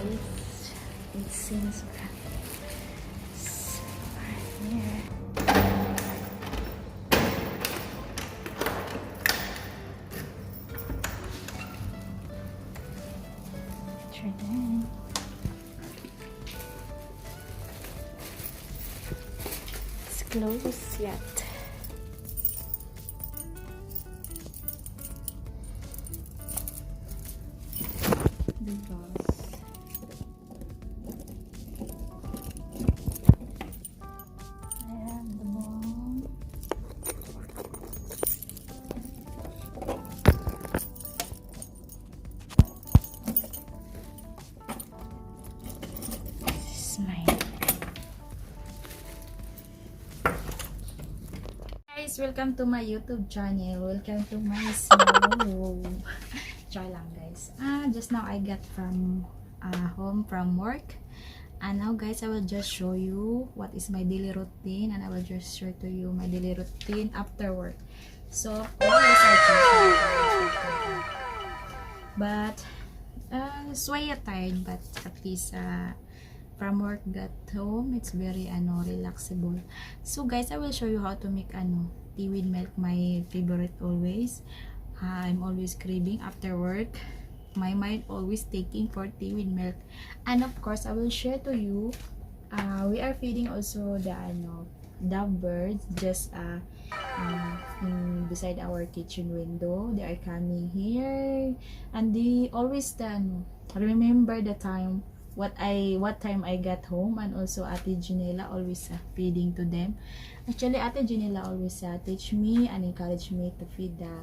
guys. It seems right here. Try that. It's closed yet. The glass. I have the ball. This is mine. Guys, welcome to my YouTube channel. Welcome to my small try lang guys. Just now I got from home from work, and now guys I will just show you what is my daily routine, and I will just share to you my daily routine after work. So always I but sway tired, but at least from work got home, it's very relaxable. So guys, I will show you how to make tea with milk, my favorite always. I'm always craving after work. My mind always taking for tea with milk. And of course, I will share to you. We are feeding also the dove birds just beside our kitchen window. They are coming here, and they always remember the time what time I got home, and also Ate Janela always feeding to them. Actually, Ate Janela always teach me and encourage me to feed the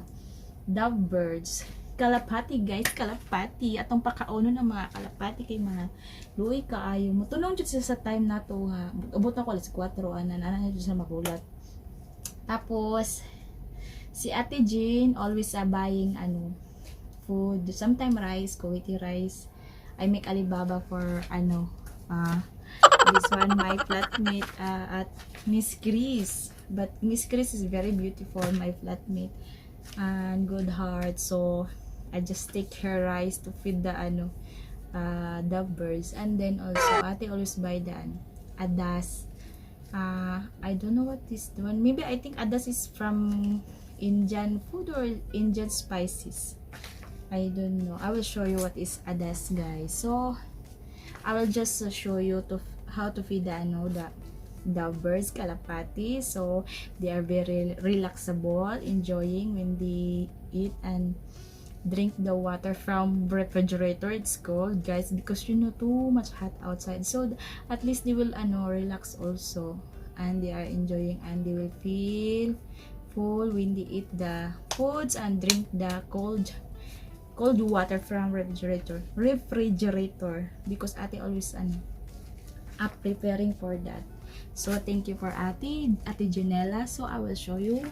dove birds. Kalapati guys, kalapati. Atong pakauno ng mga kalapati kay mga luoy kaayo mo. Tunong jud sa time nato nga. Abot na ko alas 4 anan jud sa magulat. Tapos si Ate Jean always buying food. Sometimes rice, Kuwaiti rice. I make Alibaba for this one my flatmate at Miss Chris. But Miss Chris is very beautiful, my flatmate, and good heart. So I just take her rice to feed the dove birds. And then also Ate always buy the adas. I don't know what this one. Maybe I think adas is from Indian food or Indian spices. I don't know. I will show you what is adas guys. So I will just show you how to feed the dove birds, kalapati. So they are very relaxable, enjoying when they eat and drink the water from refrigerator. It's cold guys because too much hot outside, so at least they will relax also, and they are enjoying, and they will feel full when they eat the foods and drink the cold water from refrigerator because Ate always preparing for that. So thank you for Ate Janela. So I will show you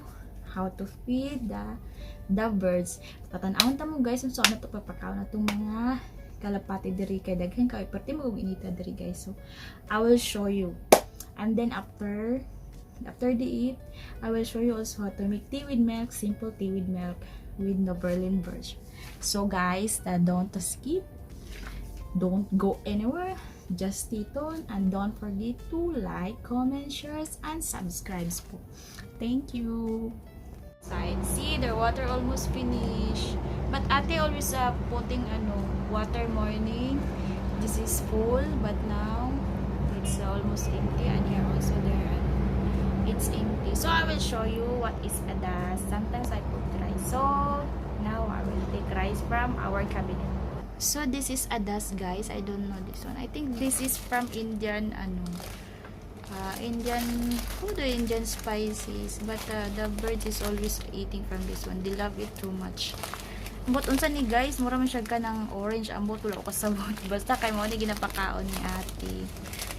how to feed the birds. Tatanawon ta mo guys so ano to papakaw na tong mga kalapati diri kay daghan kay perti mo inita diri guys. So I will show you, and then after they eat, I will show you also how to make tea with milk, simple tea with milk with the Berlin birch. So guys, don't skip, don't go anywhere, just stay tuned, and don't forget to like, comment, shares, and subscribe po. Thank you. See, their water almost finished, but Ate always putting water morning. This is full, but now it's almost empty, and here also there it's empty. So I will show you what is adas. Sometimes I put rice, so now I will take rice from our cabinet. So this is adas guys. I don't know this one. I think this is from Indian Indian food or Indian spices, but the birds is always eating from this one. They love it too much. Ambot unsa ni guys, mura man siya kanang orange, ambot wala ko kasabot. Basta kay mo ni ginapakaon ni Ate.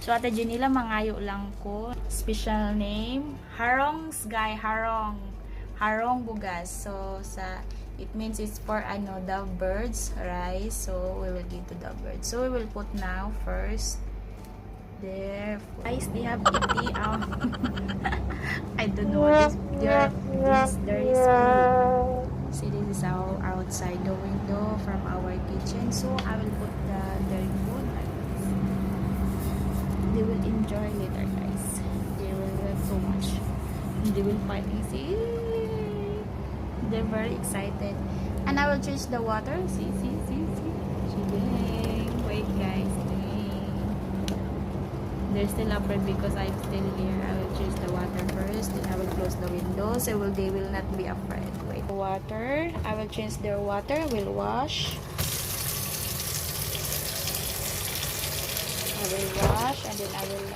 So Ate Janela mangayo lang ko. Special name, Harong's guy, Harong bugas. So it means it's for dove birds rice. So we will give to dove birds. So we will put now first there. Guys, they have iti I don't know what is there is food. See, this is our outside the window from our kitchen. So I will put their food. I They will fighting. See, they're very excited. And I will change the water. See. Dang. Wait, guys. Dang. They're still afraid because I'm still here. I will change the water first. Then I will close the windows. They will not be afraid. Wait. Water. I will change their water. We'll wash. I will wash and then I will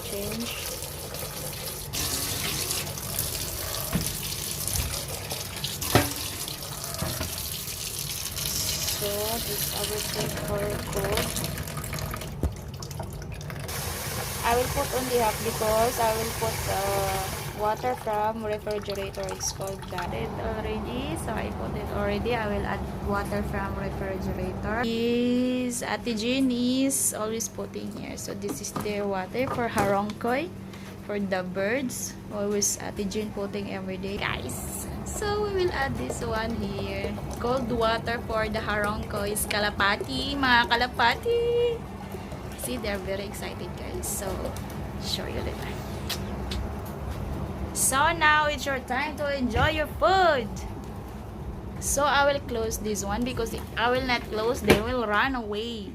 change. So this I will take for cold. I will put only half because I will put water from refrigerator. It's called that. It already, so I put it already. I will add water from refrigerator. Is Ate Jean is always putting here. So this is their water for harongkoy, for the birds. Always Ate Jean putting every day, guys. So we will add this one here. Cold water for the harongkoy is kalapati, mga kalapati. See, they're very excited, guys. So show you later. So now it's your time to enjoy your food. So I will close this one because if I will not close, they will run away.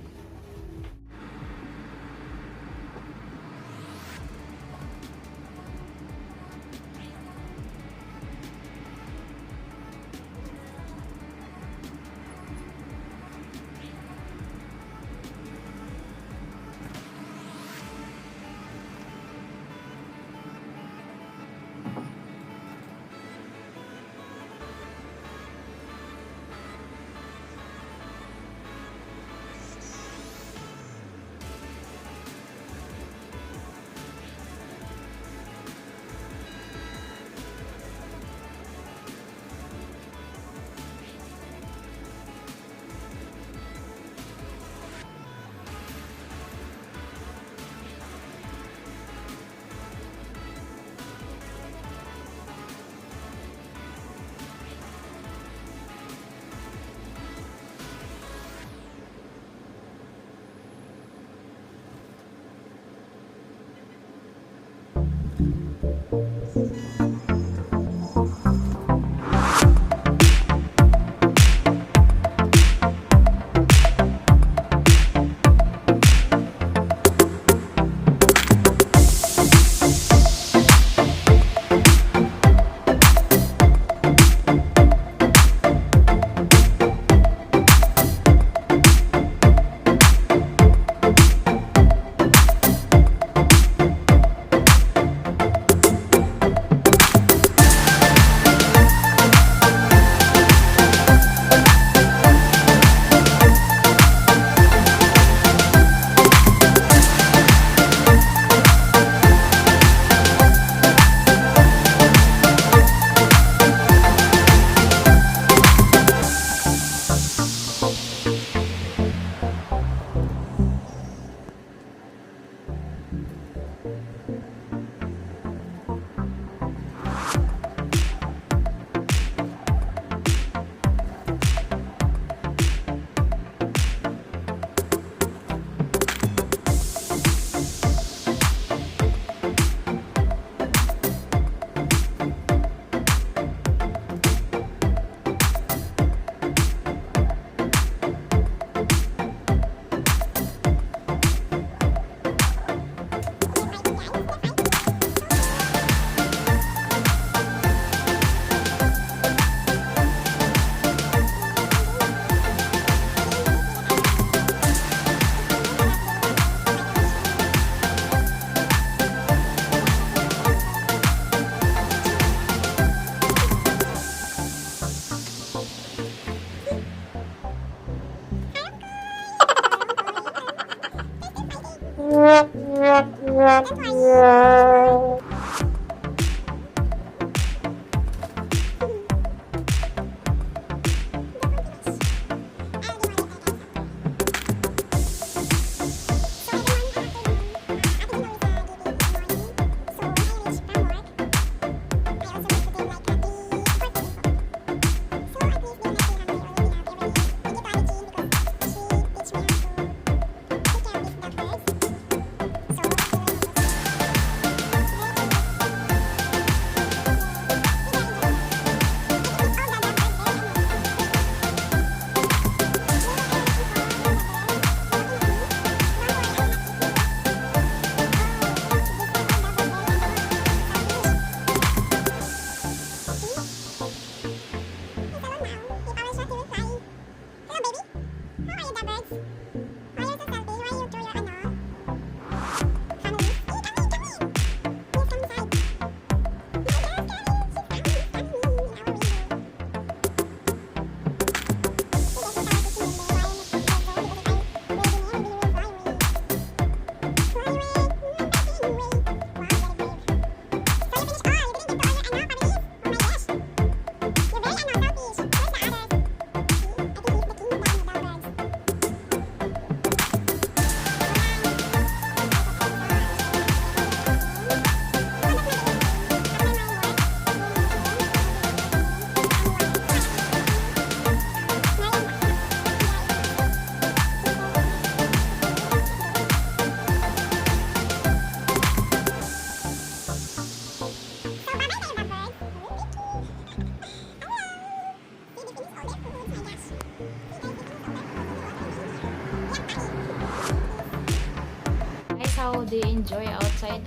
how they enjoy outside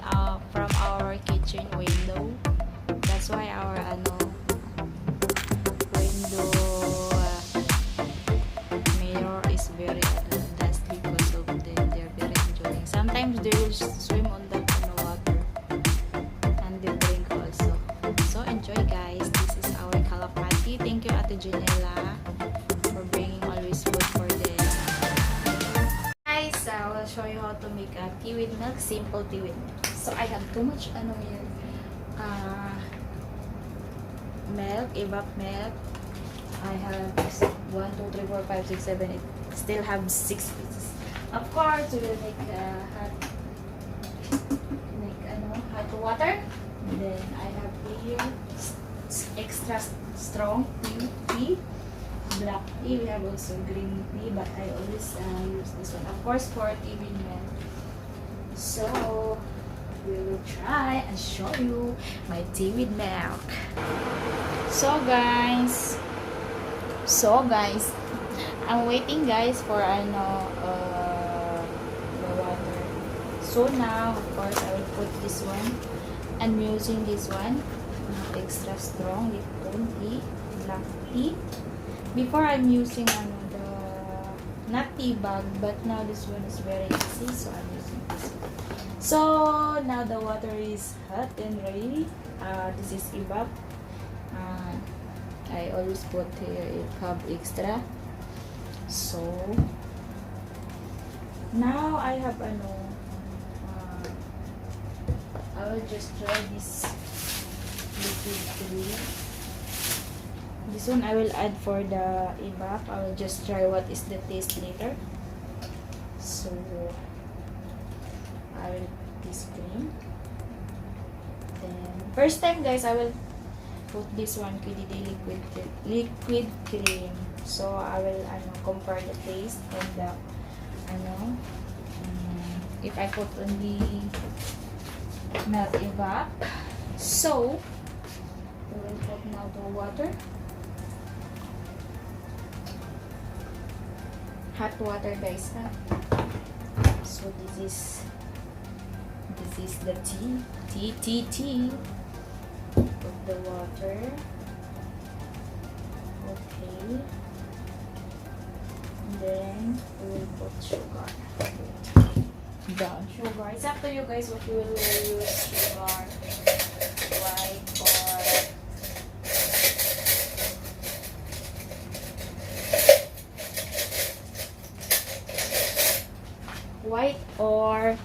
from our kitchen window. That's why our window mirror is very dusty because of them. They're very enjoying. Sometimes they will swim on that water and they drink also. So enjoy, guys. This is our kalapati. Thank you, Ate Janela, for bringing always food for them. Guys, I will show you how to make a tea with milk. Simple tea with milk. So I have too much here. Milk, evap milk. I have 1, 2, 3, 4, 5, 6, 7, 8. Still have 6 pieces. Of course, we will make hot water. Then I have here extra strong tea, black tea. We have also green tea, but I always use this one. Of course, for tea with milk. So we will try and show you my tea with milk. So guys, I'm waiting, guys, for the water. So now, of course, I will put this one. I'm using this one, extra strong Lipton tea, black tea. Before I'm using the not tea bag, but now this one is very easy, so I'm using this one. So now the water is hot and ready. This is evap. I always put here a cup extra. So now I have I will just try this liquid cream. This one I will add for the evap. I will just try what is the taste later. So I will put this cream. Then first time, guys, I will put this one liquid cream. So I will compare the taste and the if I put only milk evap. So we will put now the water, hot water, guys. So this is the tea. Put the water. Okay. And then we will put sugar. Brown sugar. It's up to you, guys, what you will use. Sugar, white or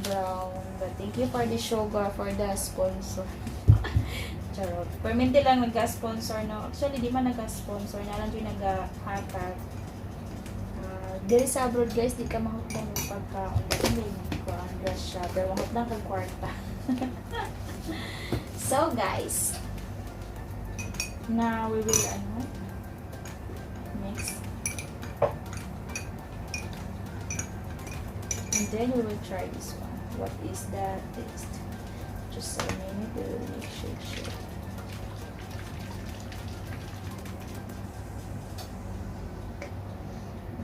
brown. But thank you for the sugar, for the sponsor. Charot. Permente lang nagka-sponsor, no? Actually, di man nagka-sponsor. Nalang yung nag-hakat. Diri sa abroad, guys, di ka mahutang yung pagkaon. Hindi nagkuandra siya. Pero mahutang kang kwarta. So, guys, now we will, mix. And then we will try this one. What is the taste? Just a minute, we will make shake.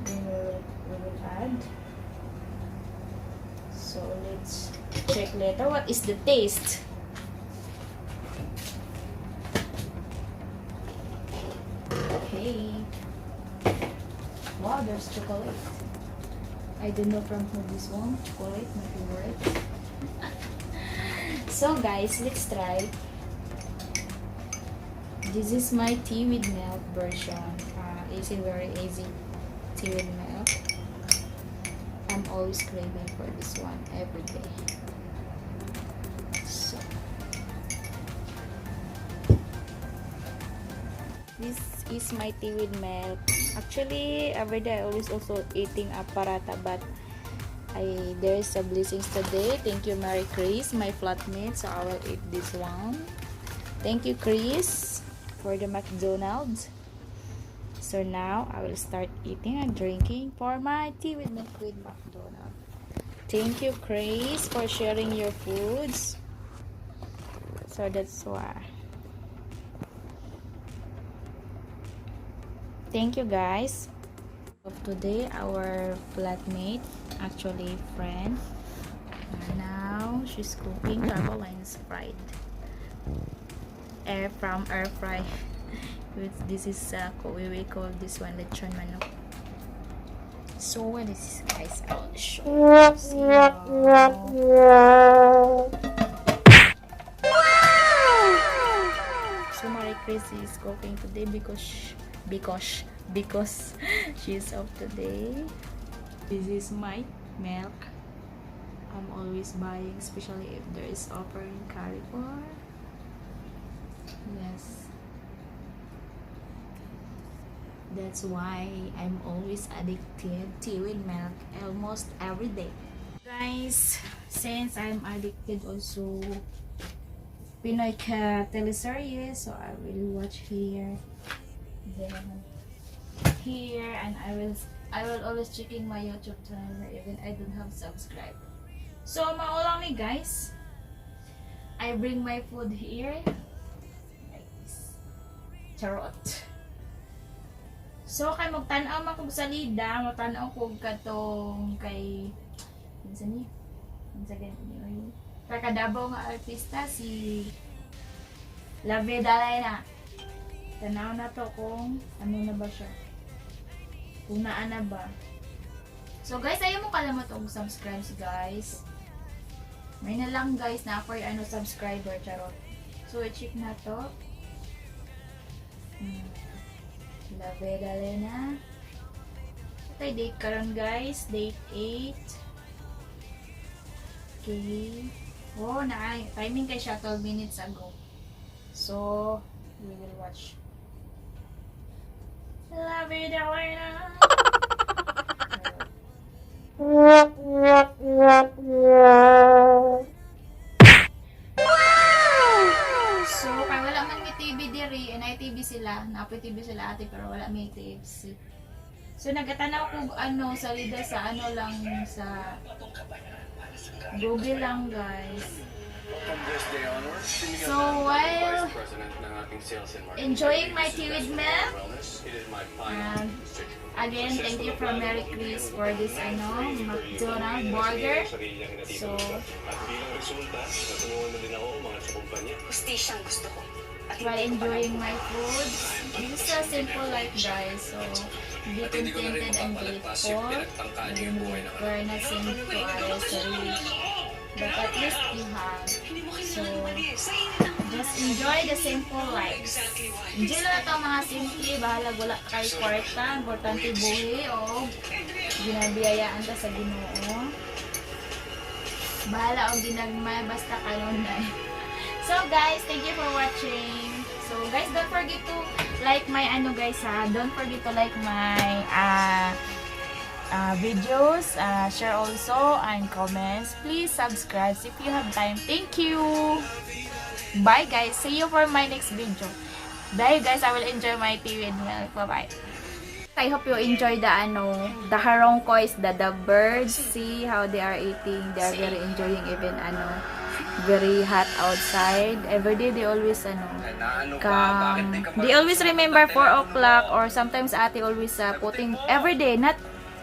Then we will add. So let's check later what is the taste. Okay. Wow, there's chocolate. I don't know from who this one. Chocolate, my favorite. So guys, let's try. This is my tea with milk version. It's very easy tea with milk. I'm always craving for this one every day. So this is my tea with milk. Actually, every day I always also eating a paratha, but there's a blessings today. Thank you, Mary Chris, my flatmate. So I will eat this one. Thank you, Chris, for the McDonald's. So now I will start eating and drinking for my tea with milk with McDonald's. Thank you, Chris, for sharing your foods. So that's why. Thank you, guys. Of today, our flatmate, actually friend, now she's cooking Caroline's fried from air fry. This is we will call this one lechon manok. So what is this, guys? I'll show you. See so Marie Chris is cooking today because she's off today. This is my milk. I'm always buying, especially if there is offer in Carrefour. Yes, that's why I'm always addicted to with milk almost every day. Guys, since I'm addicted also Pinoy teleserye, so I will watch here, then here, and I will always checking my YouTube channel even I don't have subscribe. So maulang ni guys, I bring my food here like this. Charot. So kay magtan-aw man kog salida, magtan-aw kog katong kay unsa ni? Unsa ganito ni? Kakadabaw nga artista si La Vedalay na. Tanaw na to kung ano na ba siya. Kung naan na ba. So guys, ayaw mo kalamot og subscribe guys. May na lang guys na for ano subscriber, charot. So i-check na to. La Vedalay na. Okay, date karon guys, date 8. Okay. Oh, timing kay siya 12 minutes ago. So, we will watch. La Vedalay na. So, kay wala man may TV diri, and TV sila, napoy TV sila ate, pero wala may TV. So, nagatanaw ko ano, salida sa ano lang, sa Google lang guys. So while enjoying my tea with milk, again thank you from Mary Chris for this ano McDonald's burger. So while enjoying my food, this is a simple life guys. So be contented and grateful. We're not saying to others but at least you have. So just enjoy the simple lives. Enjoy lang ito mga simple, bahala wala kay kwarta, importante buhi o ginabiyayaan ka sa Ginoo. Bahala o ginagmay basta kanunay. So guys, thank you for watching. So guys, don't forget to like my ano guys ha. Don't forget to like my videos, share also and comments. Please subscribe if you have time. Thank you. Bye guys. See you for my next video. Bye guys. I will enjoy my tea with milk. Bye bye. I hope you enjoy the the harongkoys, the birds. See how they are eating. They are very enjoying even very hot outside. Every day they always come. They always remember 4 o'clock or sometimes ate always putting every day, not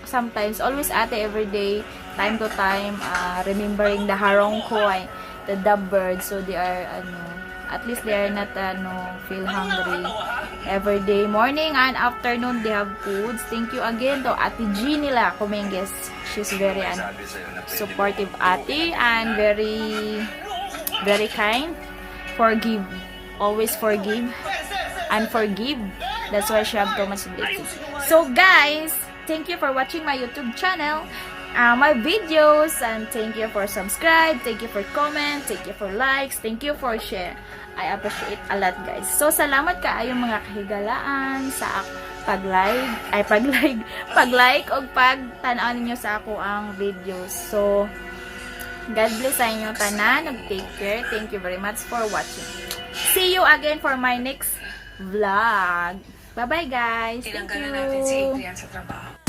sometimes, always ate every day, time to time, remembering the harongkoy, the birds, so they are at least they are not feel hungry. Every day, morning and afternoon, they have foods. Thank you again to Ate G nila Kumenges. She's very supportive ate and very kind. Forgive, always forgive and forgive. That's why she have so much blessings. So guys, thank you for watching my YouTube channel, my videos, and thank you for subscribe, thank you for comment, thank you for likes, thank you for share. I appreciate a lot guys. So salamat kaayong mga kahigalaan sa pag-like o pag-tanaw ninyo sa ako ang videos. So God bless sa inyo tanan, take care. Thank you very much for watching. See you again for my next vlog. Bye bye guys. Thank you. Tinanggalan natin si Adrian sa trabaho.